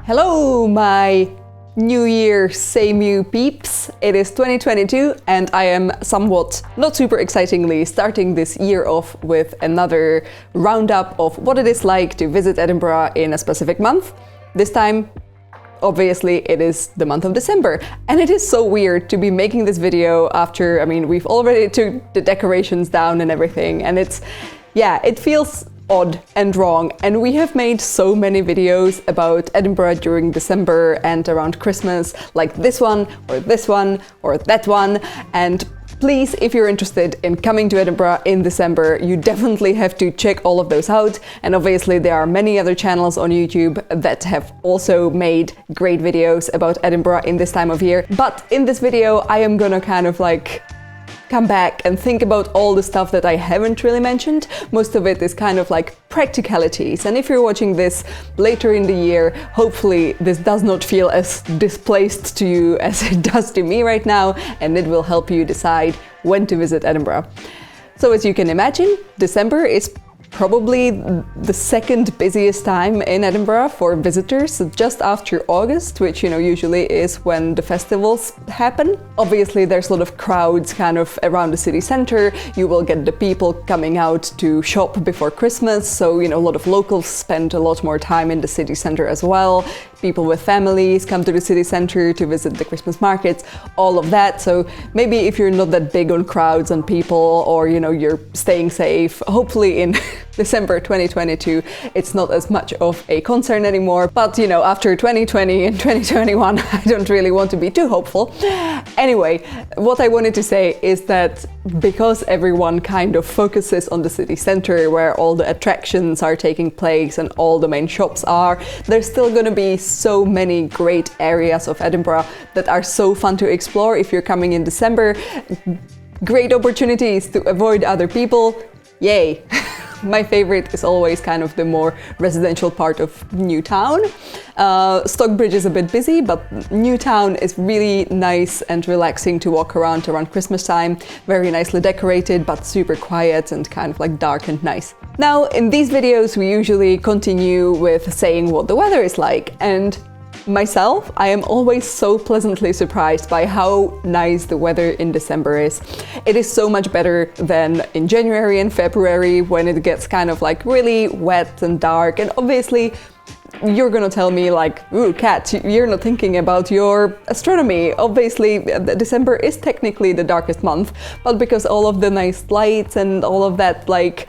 Hello, my New Year, same you peeps. It is 2022 and I am somewhat, not super excitingly, starting this year off with another roundup of what it is like to visit Edinburgh in a specific month. This time, obviously, it is the month of December. And it is so weird to be making this video after, we've already took the decorations down and everything, and it feels odd and wrong, and we have made so many videos about Edinburgh during December and around Christmas, like this one or that one, and please, if you're interested in coming to Edinburgh in December, you definitely have to check all of those out. And obviously there are many other channels on YouTube that have also made great videos about Edinburgh in this time of year. But in this video I am gonna kind of come back and think about all the stuff that I haven't really mentioned. Most of it is kind of like practicalities, and if you're watching this later in the year, hopefully this does not feel as displaced to you as it does to me right now, and it will help you decide when to visit Edinburgh. So as you can imagine, December is probably the second busiest time in Edinburgh for visitors, just after August, which usually is when the festivals happen. Obviously there's a lot of crowds kind of around the city centre. You will get the people coming out to shop before Christmas, so a lot of locals spend a lot more time in the city centre as well. People with families come to the city centre to visit the Christmas markets, all of that. So maybe if you're not that big on crowds and people, or you're staying safe, hopefully in December 2022 it's not as much of a concern anymore. But after 2020 and 2021 I don't really want to be too hopeful. Anyway, what I wanted to say is that because everyone kind of focuses on the city centre where all the attractions are taking place and all the main shops are, there's still gonna be so many great areas of Edinburgh that are so fun to explore if you're coming in December. Great opportunities to avoid other people. Yay! My favorite is always kind of the more residential part of Newtown. Stockbridge is a bit busy, but Newtown is really nice and relaxing to walk around Christmas time. Very nicely decorated, but super quiet and kind of like dark and nice. Now, in these videos we usually continue with saying what the weather is like, and myself, I am always so pleasantly surprised by how nice the weather in December is. It is so much better than in January and February when it gets kind of like really wet and dark, and obviously you're gonna tell me like, ooh, Kat, you're not thinking about your astronomy. Obviously, December is technically the darkest month, but because all of the nice lights and all of that like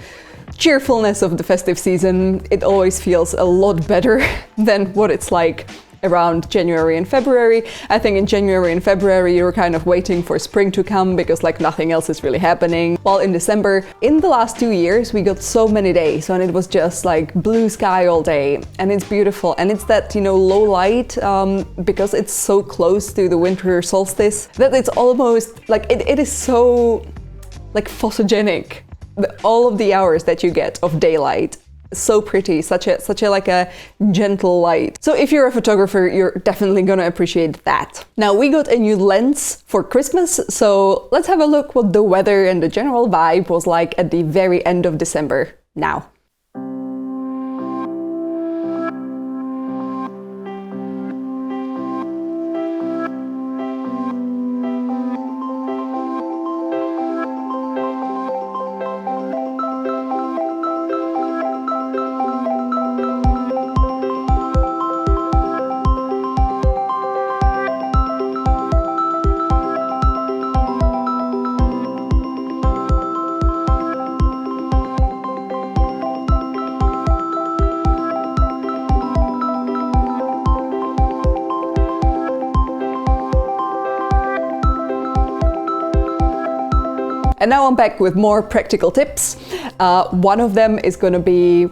cheerfulness of the festive season, it always feels a lot better than what it's like around January and February. I think in January and February you're kind of waiting for spring to come because like nothing else is really happening. While in December, in the last 2 years, we got so many days and it was just like blue sky all day, and it's beautiful, and it's that low light because it's so close to the winter solstice that it's almost like it is so like photogenic. All of the hours that you get of daylight, so pretty, such a like a gentle light. So if you're a photographer, you're definitely gonna appreciate that. Now we got a new lens for Christmas, so let's have a look what the weather and the general vibe was like at the very end of December now. And now I'm back with more practical tips. One of them is going to be,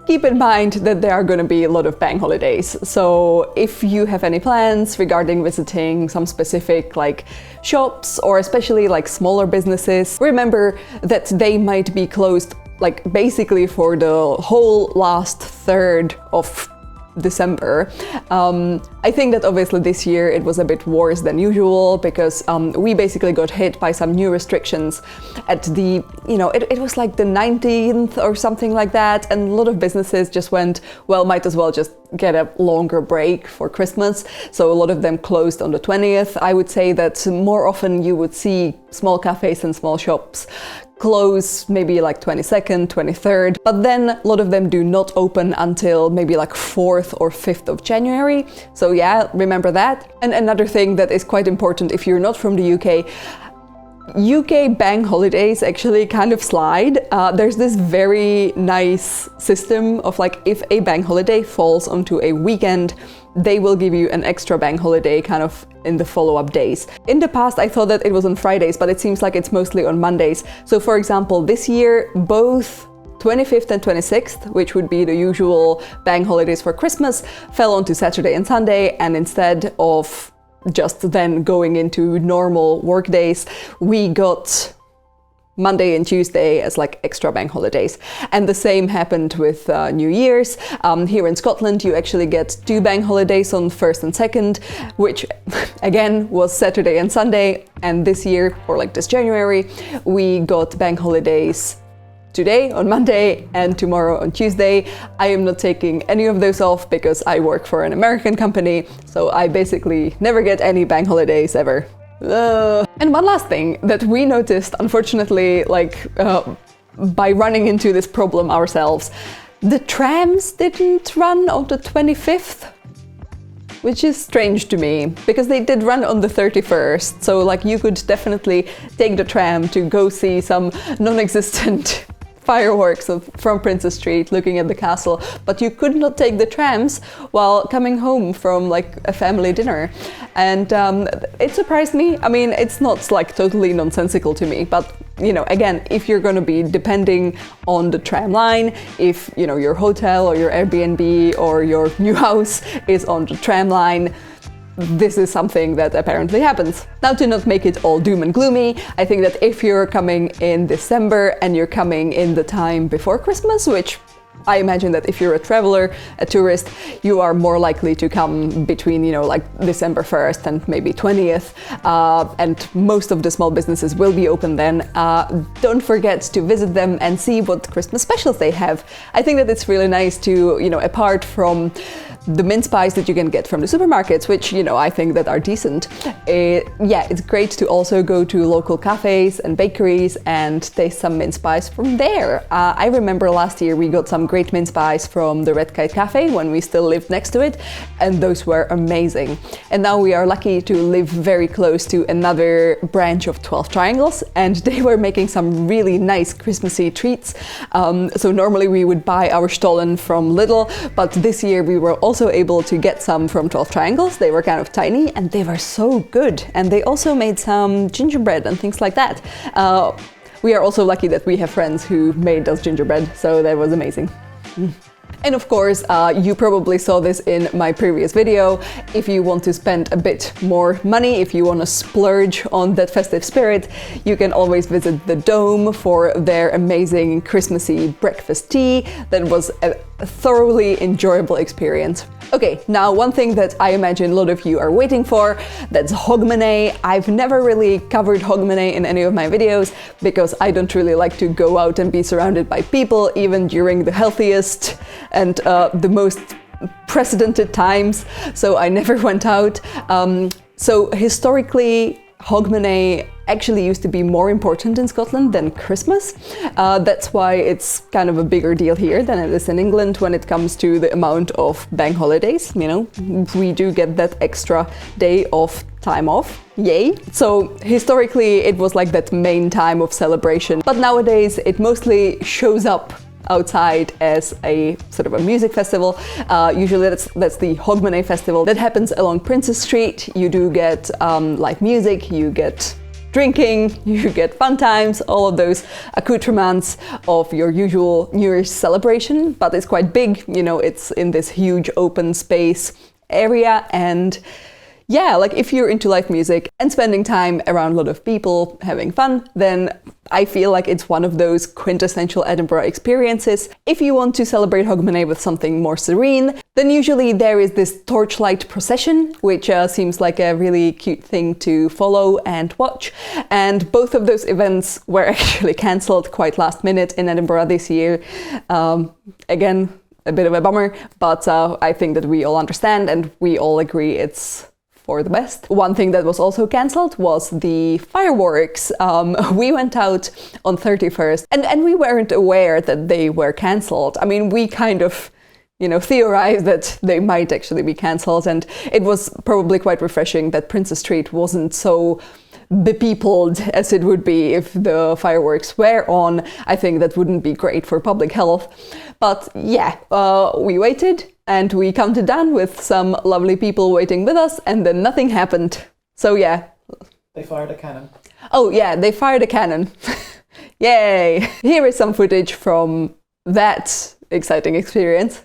keep in mind that there are going to be a lot of bank holidays. So if you have any plans regarding visiting some specific like shops or especially like smaller businesses, remember that they might be closed like basically for the whole last third of December. I think that obviously this year it was a bit worse than usual because we basically got hit by some new restrictions at the, it was like the 19th or something like that, and a lot of businesses just went, well, might as well just get a longer break for Christmas. So a lot of them closed on the 20th. I would say that more often you would see small cafes and small shops close maybe like 22nd, 23rd, but then a lot of them do not open until maybe like 4th or 5th of January. So yeah, remember that. And another thing that is quite important if you're not from the UK bank holidays actually kind of slide. There's this very nice system of like, if a bank holiday falls onto a weekend, they will give you an extra bank holiday kind of in the follow-up days. In the past, I thought that it was on Fridays, but it seems like it's mostly on Mondays. So for example, this year, both 25th and 26th, which would be the usual bank holidays for Christmas, fell onto Saturday and Sunday, and instead of just then going into normal work days, we got Monday and Tuesday as like extra bank holidays. And the same happened with New Year's. Here in Scotland, you actually get 2 bank holidays on 1st and 2nd, which again was Saturday and Sunday. And this year, or like this January, we got bank holidays today on Monday and tomorrow on Tuesday. I am not taking any of those off because I work for an American company, so I basically never get any bank holidays ever. And one last thing that we noticed, unfortunately, by running into this problem ourselves, the trams didn't run on the 25th, which is strange to me, because they did run on the 31st, so like you could definitely take the tram to go see some non-existent fireworks from Princess Street looking at the castle, but you could not take the trams while coming home from like a family dinner. And it surprised me. I mean, it's not like totally nonsensical to me, but you know, again, if you're going to be depending on the tram line, if you know your hotel or your Airbnb or your new house is on the tram line, this is something that apparently happens. Now, to not make it all doom and gloomy, I think that if you're coming in December and you're coming in the time before Christmas, which I imagine that if you're a traveler, a tourist, you are more likely to come between, you know, like December 1st and maybe 20th, and most of the small businesses will be open then. Don't forget to visit them and see what Christmas specials they have. I think that it's really nice to, you know, apart from the mince pies that you can get from the supermarkets, which, you know, I think that are decent. Yeah, it's great to also go to local cafes and bakeries and taste some mince pies from there. I remember last year we got some great mince pies from the Kite Cafe when we still lived next to it, and those were amazing. And now we are lucky to live very close to another branch of 12 Triangles, and they were making some really nice Christmassy treats. So normally we would buy our Stollen from Lidl, but this year we were also able to get some from 12 Triangles. They were kind of tiny and they were so good. And they also made some gingerbread and things like that. We are also lucky that we have friends who made us gingerbread, so that was amazing. And of course, you probably saw this in my previous video. If you want to spend a bit more money, if you want to splurge on that festive spirit, you can always visit the Dome for their amazing Christmassy breakfast tea. That was a thoroughly enjoyable experience. Okay, now one thing that I imagine a lot of you are waiting for, that's Hogmanay. I've never really covered Hogmanay in any of my videos because I don't really like to go out and be surrounded by people, even during the healthiest and the most precedented times, so I never went out. So historically, Hogmanay actually used to be more important in Scotland than Christmas. That's why it's kind of a bigger deal here than it is in England when it comes to the amount of bank holidays. You know, we do get that extra day of time off. Yay! So historically it was like that main time of celebration, but nowadays it mostly shows up outside as a sort of a music festival. Usually that's the Hogmanay festival that happens along Princess Street. You do get live music, you get drinking, you get fun times, all of those accoutrements of your usual New Year's celebration, but it's quite big, you know, it's in this huge open space area. And yeah, like if you're into live music and spending time around a lot of people having fun, then I feel like it's one of those quintessential Edinburgh experiences. If you want to celebrate Hogmanay with something more serene, then usually there is this torchlight procession, which seems like a really cute thing to follow and watch. And both of those events were actually cancelled quite last minute in Edinburgh this year. Again, a bit of a bummer, but I think that we all understand and we all agree it's for the best. One thing that was also cancelled was the fireworks. We went out on 31st and we weren't aware that they were cancelled. I mean, we kind of, theorized that they might actually be cancelled, and it was probably quite refreshing that Princess Street wasn't so bepeopled as it would be if the fireworks were on. I think that wouldn't be great for public health. But yeah, we waited and we counted down with some lovely people waiting with us, and then nothing happened. So yeah. They fired a cannon. Oh yeah, they fired a cannon. Yay! Here is some footage from that exciting experience.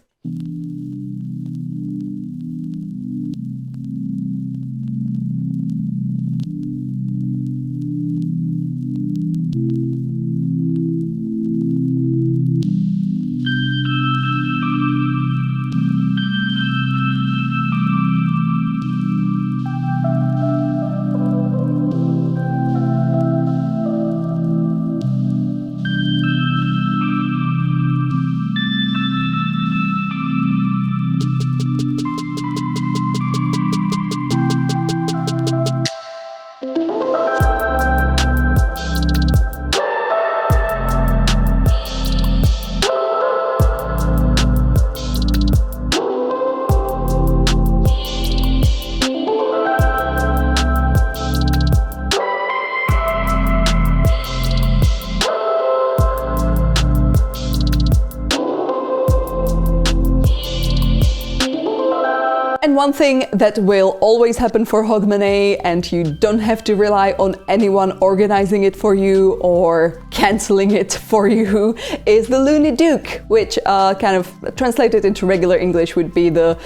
And one thing that will always happen for Hogmanay, and you don't have to rely on anyone organizing it for you or cancelling it for you, is the Loony Duke, which kind of translated into regular English would be the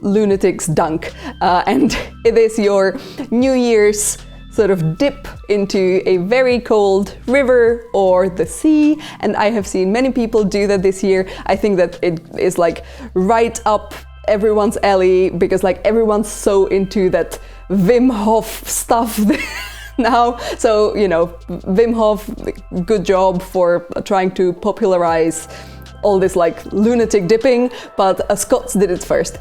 lunatic's dunk. And it is your New Year's sort of dip into a very cold river or the sea, and I have seen many people do that this year. I think that it is like right up everyone's alley, because like everyone's so into that Wim Hof stuff now. So, Wim Hof, good job for trying to popularize all this like lunatic dipping, but Scots did it first.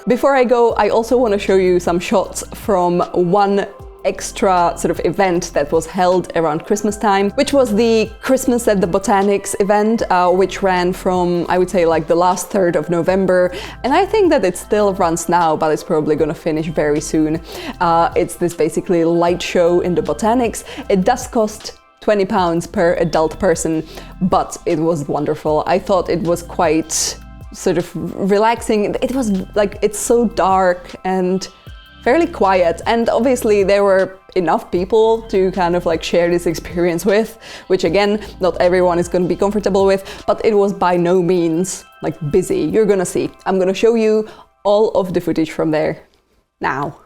Before I go, I also want to show you some shots from one extra sort of event that was held around Christmas time, which was the Christmas at the Botanics event, which ran from, I would say, like the last third of November. And I think that it still runs now, but it's probably gonna finish very soon. It's this basically light show in the Botanics. It does cost £20 per adult person, but it was wonderful. I thought it was quite sort of relaxing. It was like, it's so dark and fairly quiet, and obviously there were enough people to kind of like share this experience with, which again, not everyone is going to be comfortable with, but it was by no means like busy. You're gonna see. I'm gonna show you all of the footage from there now.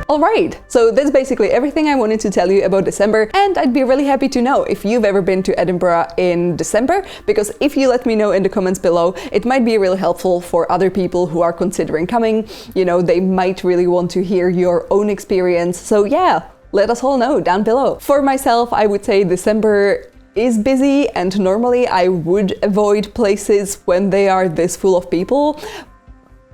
Alright, so that's basically everything I wanted to tell you about December, and I'd be really happy to know if you've ever been to Edinburgh in December, because if you let me know in the comments below, it might be really helpful for other people who are considering coming. They might really want to hear your own experience, so yeah, let us all know down below. For myself, I would say December is busy, and normally I would avoid places when they are this full of people.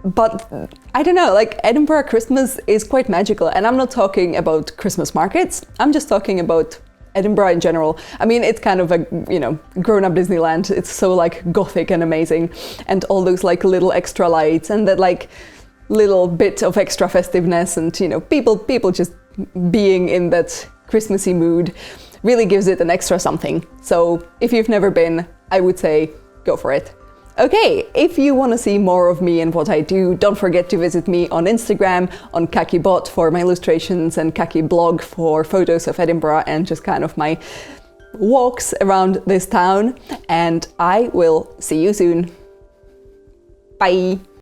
But I don't know, like Edinburgh Christmas is quite magical, and I'm not talking about Christmas markets, I'm just talking about Edinburgh in general. I mean, it's kind of a, grown-up Disneyland. It's so like gothic and amazing, and all those like little extra lights and that like little bit of extra festiveness, and people just being in that Christmassy mood really gives it an extra something. So if you've never been, I would say go for it. Okay, if you want to see more of me and what I do, don't forget to visit me on Instagram, on Kakibot for my illustrations, and Kakiblog for photos of Edinburgh and just kind of my walks around this town. And I will see you soon. Bye!